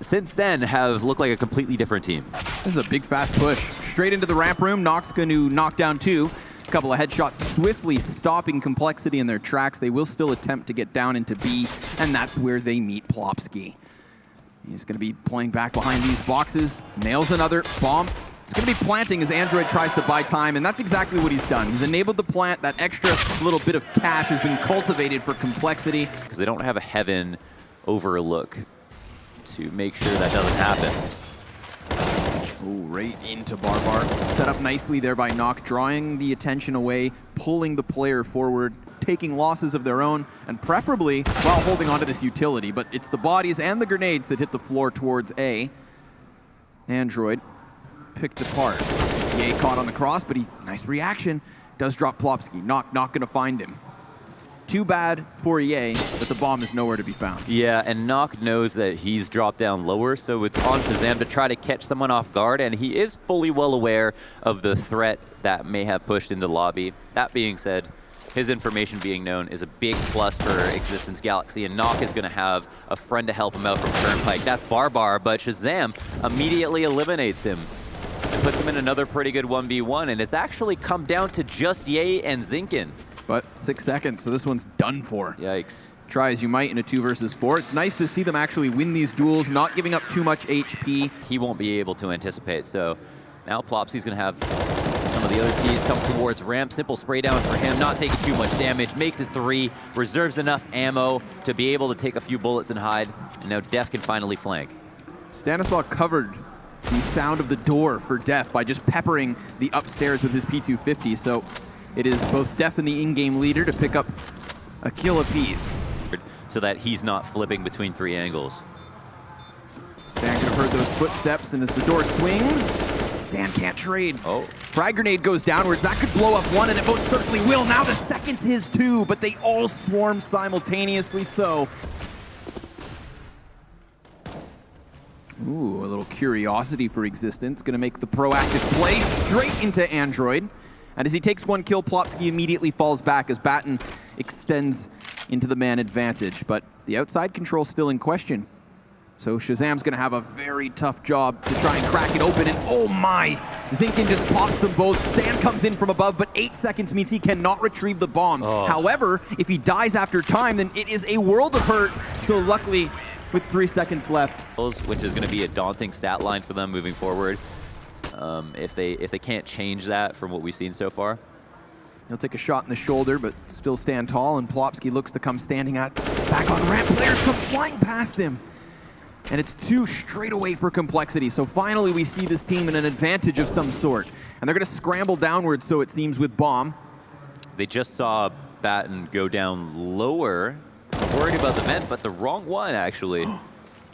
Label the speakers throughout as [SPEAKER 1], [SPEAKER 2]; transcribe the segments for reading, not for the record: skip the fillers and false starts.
[SPEAKER 1] since then have looked like a completely different team.
[SPEAKER 2] This is a big, fast push. Straight into the ramp room. Nock's going to knock down 2. A couple of headshots swiftly stopping compLexity in their tracks. They will still attempt to get down into B, and that's where they meet plopski. He's going to be playing back behind these boxes. Nails another bomb. It's going to be planting as Android tries to buy time, and that's exactly what he's done. He's enabled the plant. That extra little bit of cash has been cultivated for compLexity.
[SPEAKER 1] Because they don't have a heaven overlook to make sure that doesn't happen.
[SPEAKER 2] Ooh, right into Barbar. Set up nicely there by Nock, drawing the attention away, pulling the player forward, taking losses of their own, and preferably while holding onto this utility. But it's the bodies and the grenades that hit the floor towards A. Android picked apart. Ye caught on the cross, but nice reaction. Does drop plopski. Nock not gonna find him. Too bad for Ye that the bomb is nowhere to be found.
[SPEAKER 1] Yeah, and Nock knows that he's dropped down lower, so it's on Shazam to try to catch someone off guard, and he is fully well aware of the threat that may have pushed into lobby. That being said, his information being known is a big plus for x6tence Galaxy, and Nock is going to have a friend to help him out from Turnpike. That's Barbar, but Shazam immediately eliminates him and puts him in another pretty good 1v1, and it's actually come down to just Ye and Zinkin.
[SPEAKER 2] But 6 seconds, so this one's done for.
[SPEAKER 1] Yikes.
[SPEAKER 2] Try as you might in a 2 versus 4. It's nice to see them actually win these duels, not giving up too much HP.
[SPEAKER 1] He won't be able to anticipate, so now plopski's going to have some of the other T's come towards ramp. Simple spray down for him, not taking too much damage, makes it 3, reserves enough ammo to be able to take a few bullets and hide, and now Def can finally flank.
[SPEAKER 2] Stanislaw covered the sound of the door for Def by just peppering the upstairs with his P250, so it is both Def and the in-game leader to pick up a kill apiece.
[SPEAKER 1] So that he's not flipping between 3 angles.
[SPEAKER 2] Stan could have heard those footsteps, and as the door swings, Stan can't trade.
[SPEAKER 1] Oh.
[SPEAKER 2] Frag grenade goes downwards. That could blow up 1, and it most certainly will. Now the second's his too, but they all swarm simultaneously, so. Ooh, a little curiosity for x6tence. Gonna make the proactive play straight into Android. And as he takes 1 kill, plopski immediately falls back as Batten extends into the man advantage. But the outside control still in question. So Shazam's gonna have a very tough job to try and crack it open, and oh my! Zinkin just pops them both. Stan comes in from above, but 8 seconds means he cannot retrieve the bomb.
[SPEAKER 1] Oh.
[SPEAKER 2] However, if he dies after time, then it is a world of hurt. So luckily, with 3 seconds left.
[SPEAKER 1] Which is gonna be a daunting stat line for them moving forward. If they can't change that from what we've seen so far.
[SPEAKER 2] He'll take a shot in the shoulder, but still stand tall, and plopski looks to come standing at back on ramp. Players come flying past him. And it's 2 straight away for compLexity. So finally we see this team in an advantage of some sort. And they're gonna scramble downwards, so it seems, with bomb.
[SPEAKER 1] They just saw Batten go down lower. Worried about the vent, but the wrong one, actually.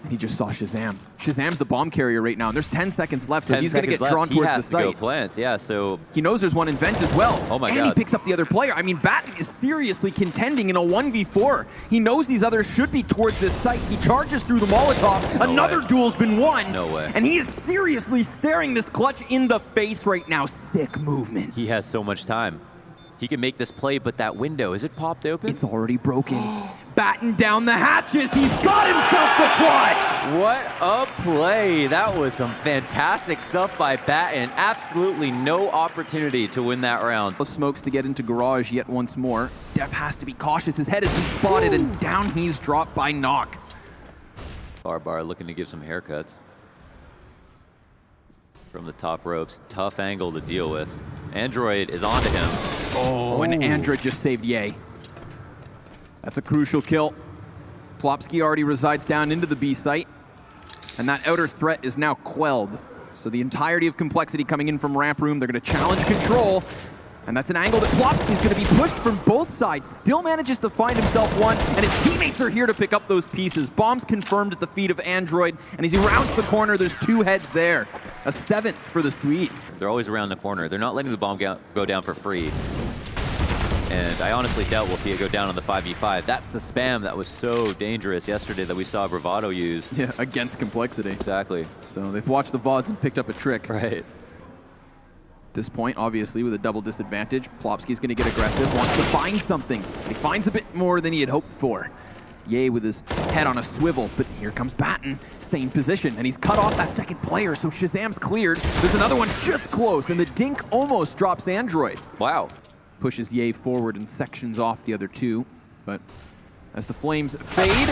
[SPEAKER 2] And he just saw Shazam. Shazam's the bomb carrier right now, and there's 10 seconds left, so he's going to get drawn towards the site.
[SPEAKER 1] He has to go plant, yeah, so...
[SPEAKER 2] He knows there's one in vent as well.
[SPEAKER 1] Oh my God.
[SPEAKER 2] And he picks up the other player. I mean, Batten is seriously contending in a 1v4. He knows these others should be towards this site. He charges through the Molotov. Another duel's been won.
[SPEAKER 1] No way.
[SPEAKER 2] And he is seriously staring this clutch in the face right now. Sick movement.
[SPEAKER 1] He has so much time. He can make this play, but that window, is it popped open?
[SPEAKER 2] It's already broken. Batten down the hatches. He's got himself the clutch.
[SPEAKER 1] What a play. That was some fantastic stuff by Batten. Absolutely no opportunity to win that round.
[SPEAKER 2] Smokes to get into garage yet once more. Def has to be cautious. His head has been spotted, and down he's dropped by Nock.
[SPEAKER 1] Barbar looking to give some haircuts from the top ropes. Tough angle to deal with. Android is onto him.
[SPEAKER 2] Oh, and Android just saved Ye. That's a crucial kill. Plopski already resides down into the B site, and that outer threat is now quelled. So the entirety of compLexity coming in from ramp room, they're going to challenge control, and that's an angle that Plopski's going to be pushed from both sides. Still manages to find himself one, and his teammates are here to pick up those pieces. Bombs confirmed at the feet of Android, and as he rounds the corner, there's 2 heads there. A 7th for the Swedes.
[SPEAKER 1] They're always around the corner. They're not letting the bomb go down for free. And I honestly doubt we'll see it go down on the 5v5. That's the spam that was so dangerous yesterday that we saw Bravado use.
[SPEAKER 2] Yeah, against compLexity.
[SPEAKER 1] Exactly.
[SPEAKER 2] So they've watched the VODs and picked up a trick.
[SPEAKER 1] Right.
[SPEAKER 2] At this point, obviously, with a double disadvantage, Plopski's going to get aggressive, wants to find something. He finds a bit more than he had hoped for. Ye with his head on a swivel, but here comes Batten, same position, and he's cut off that second player, so Shazam's cleared. There's another one just close, and the dink almost drops Android.
[SPEAKER 1] Wow.
[SPEAKER 2] Pushes Ye forward and sections off the other two, but as the flames fade,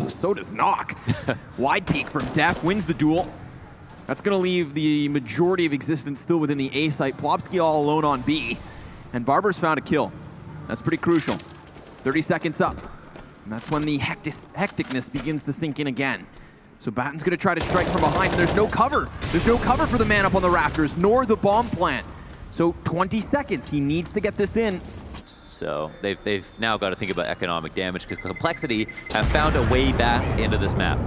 [SPEAKER 2] so does Knock. Wide peek from Def, wins the duel. That's gonna leave the majority of existence still within the A site. Plopsky all alone on B, and Barber's found a kill. That's pretty crucial. 30 seconds up. And that's when the hecticness begins to sink in again. So Batten's gonna try to strike from behind, and there's no cover. There's no cover for the man up on the rafters, nor the bomb plant. So 20 seconds, he needs to get this in.
[SPEAKER 1] So they've now got to think about economic damage, because compLexity have found a way back into this map.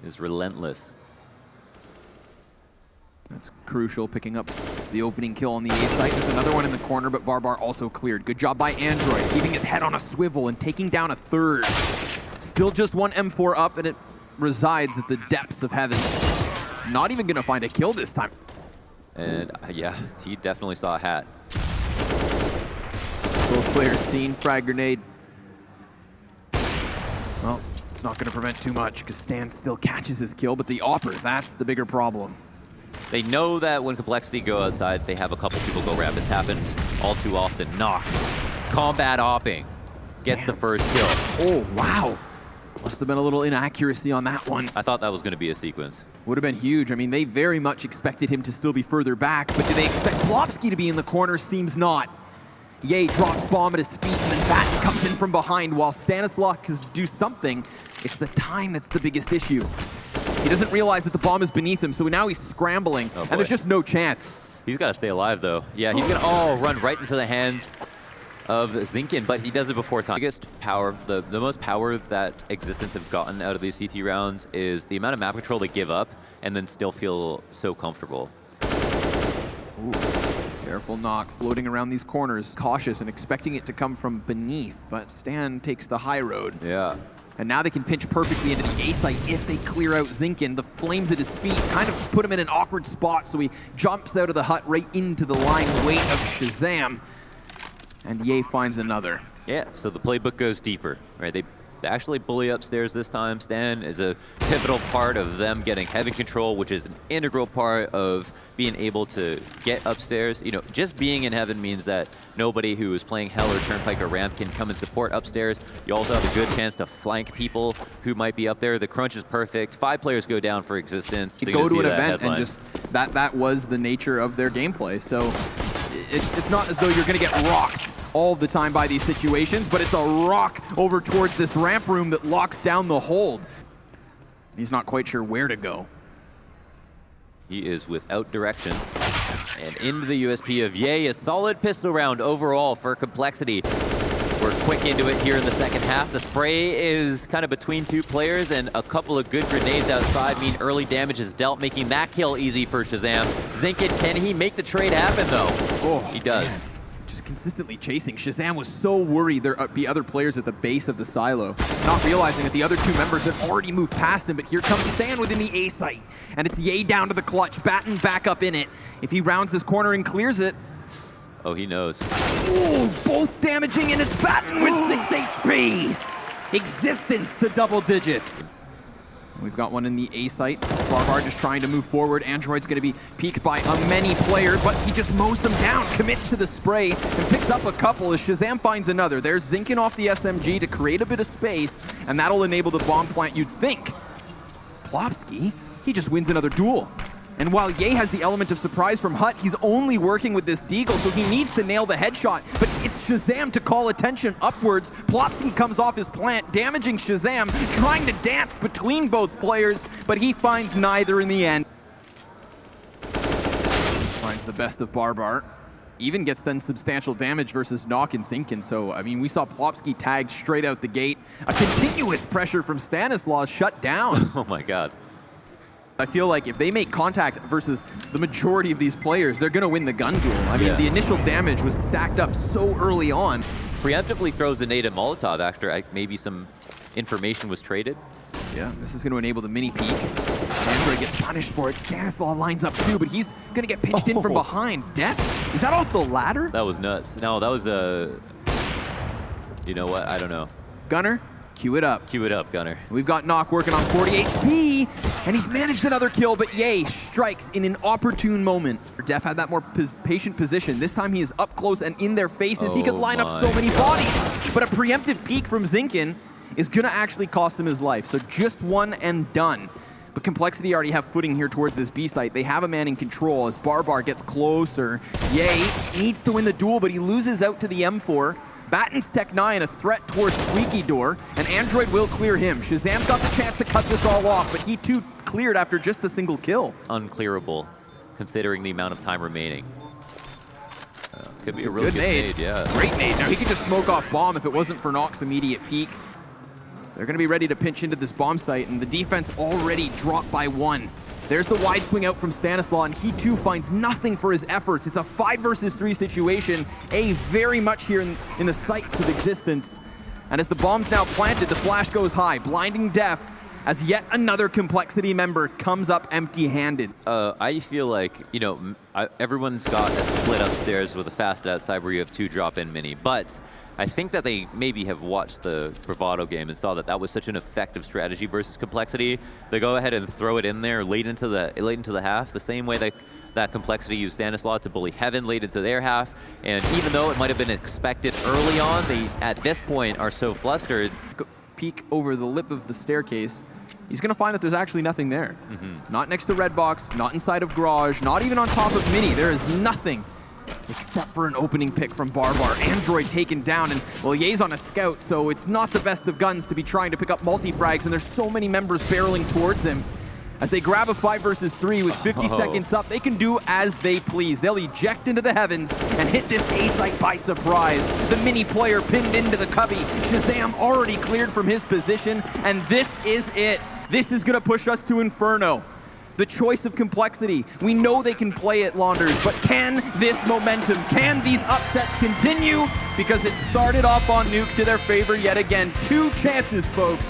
[SPEAKER 1] It's relentless.
[SPEAKER 2] That's crucial, picking up the opening kill on the A site. There's another one in the corner, but Barbar also cleared. Good job by Android, keeping his head on a swivel and taking down a third. Still just one M4 up, and it resides at the depths of heaven. Not even gonna find a kill this time.
[SPEAKER 1] And yeah, he definitely saw a hat.
[SPEAKER 2] Both players seen, frag grenade. Well, it's not gonna prevent too much, because Stan still catches his kill, but the Opper, that's the bigger problem.
[SPEAKER 1] They know that when compLexity go outside, they have a couple people go ramp. It's happened all too often. Knock. Combat opping. Gets the first kill.
[SPEAKER 2] Oh, wow. Must have been a little inaccuracy on that one.
[SPEAKER 1] I thought that was going to be a sequence.
[SPEAKER 2] Would have been huge. I mean, they very much expected him to still be further back, but do they expect Plopsky to be in the corner? Seems not. Ye drops bomb at his feet, and then Batten comes in from behind while Stanislav can do something. It's the time that's the biggest issue. He doesn't realize that the bomb is beneath him, so now he's scrambling, and there's just no chance.
[SPEAKER 1] He's got to stay alive, though. Yeah, he's going to run right into the hands of Zinkin, but he does it before time. The biggest power, the most power that Existence have gotten out of these CT rounds is the amount of map control they give up and then still feel so comfortable.
[SPEAKER 2] Ooh, careful Knock, floating around these corners, cautious and expecting it to come from beneath, but Stan takes the high road.
[SPEAKER 1] Yeah.
[SPEAKER 2] And now they can pinch perfectly into the A site if they clear out Zinkin. The flames at his feet kind of put him in an awkward spot, so he jumps out of the hut right into the lying weight of Shazam. And Ye finds another.
[SPEAKER 1] Yeah, so the playbook goes deeper, right? They actually bully upstairs this time. Stan is a pivotal part of them getting heaven control, which is an integral part of being able to get upstairs. You know, just being in heaven means that nobody who is playing Hell or Turnpike or Ramp can come and support upstairs. You also have a good chance to flank people who might be up there. The crunch is perfect. 5 players go down for Existence.
[SPEAKER 2] You go to an event and just, that was the nature of their gameplay. So it's not as though you're gonna get rocked all the time by these situations, but it's a rock over towards this ramp room that locks down the hold. He's not quite sure where to go.
[SPEAKER 1] He is without direction. And into the USP of Ye, a solid pistol round overall for compLexity. We're quick into it here in the second half. The spray is kind of between 2 players, and a couple of good grenades outside mean early damage is dealt, making that kill easy for Shazam. Zinkin, can he make the trade happen, though?
[SPEAKER 2] Oh,
[SPEAKER 1] he does.
[SPEAKER 2] Man. Just consistently chasing. Shazam was so worried there'd be other players at the base of the silo, not realizing that the other 2 members have already moved past him, but here comes Stan within the A site, and it's Ye down to the clutch, Batten back up in it. If he rounds this corner and clears it,
[SPEAKER 1] oh, he knows.
[SPEAKER 2] Oh, both damaging, and it's Batten with 6 HP. Existence to double digits. We've got one in the A site. Barbar just trying to move forward. Android's going to be peeked by a many player, but he just mows them down, commits to the spray, and picks up a couple as Shazam finds another. There's Zinkin off the SMG to create a bit of space, and that'll enable the bomb plant, you'd think. Plopsky, he just wins another duel. And while Ye has the element of surprise from Hut, he's only working with this Deagle, so he needs to nail the headshot. But it's Shazam to call attention upwards. Plopsky comes off his plant, damaging Shazam, trying to dance between both players, but he finds neither in the end. Finds the best of Barbar. Even gets then substantial damage versus Knock and Zinkin. So, I mean, we saw Plopsky tagged straight out the gate. A continuous pressure from Stanislav shut down.
[SPEAKER 1] Oh my God.
[SPEAKER 2] I feel like if they make contact versus the majority of these players, they're going to win the gun duel. I mean, the initial damage was stacked up so early on.
[SPEAKER 1] Preemptively throws a nade at Molotov after maybe some information was traded.
[SPEAKER 2] Yeah, this is going to enable the mini peek. Android gets punished for it. Stanislav lines up too, but he's going to get pinched in from behind. Death? Is that off the ladder?
[SPEAKER 1] That was nuts. No, that was a... You know what? I don't know.
[SPEAKER 2] Gunner? Cue it up.
[SPEAKER 1] Cue it up, Gunner.
[SPEAKER 2] We've got Nuke working on 40 HP, and he's managed another kill, but Ye strikes in an opportune moment. Def had that more patient position. This time he is up close and in their faces. He could line up so many bodies, but a preemptive peek from Zinkin is gonna actually cost him his life. So just one and done. But compLexity already have footing here towards this B site. They have a man in control as Barbar gets closer. Ye needs to win the duel, but he loses out to the M4. Batten's Tech 9, a threat towards Squeaky Door, and Android will clear him. Shazam's got the chance to cut this all off, but he too cleared after just a single kill.
[SPEAKER 1] Unclearable, considering the amount of time remaining. Could be
[SPEAKER 2] It's
[SPEAKER 1] a really good nade, yeah.
[SPEAKER 2] Great nade. Now he could just smoke off bomb if it wasn't for Nox's immediate peek. They're going to be ready to pinch into this bomb site, and the defense already dropped by 1. There's the wide swing out from Stanislaw, and he too finds nothing for his efforts. It's a 5 versus 3 situation. A very much here in the sights of existence. And as the bomb's now planted, the flash goes high, blinding Def as yet another compLexity member comes up empty-handed.
[SPEAKER 1] I feel like, you know, everyone's got a split upstairs with a fast outside where you have 2 drop-in mini, but I think that they maybe have watched the Bravado game and saw that that was such an effective strategy versus compLexity. They go ahead and throw it in there late into the half, the same way that compLexity used Stanislaw to bully Heaven late into their half. And even though it might have been expected early on, they at this point are so flustered.
[SPEAKER 2] Peek over the lip of the staircase. He's going to find that there's actually nothing there. Not next to Red Box, not inside of Garage, not even on top of Mini. There is nothing except for an opening pick from Barbar. Android taken down, and well, Ye's on a scout, so it's not the best of guns to be trying to pick up multi-frags, and there's so many members barreling towards him. As they grab a 5 versus 3 with 50 seconds up, they can do as they please. They'll eject into the heavens and hit this A site by surprise. The mini player pinned into the cubby. Shazam already cleared from his position, and this is it. This is gonna push us to Inferno. The choice of compLexity. We know they can play it, Launders, but can this momentum, can these upsets continue? Because it started off on Nuke to their favor yet again. 2 chances, folks.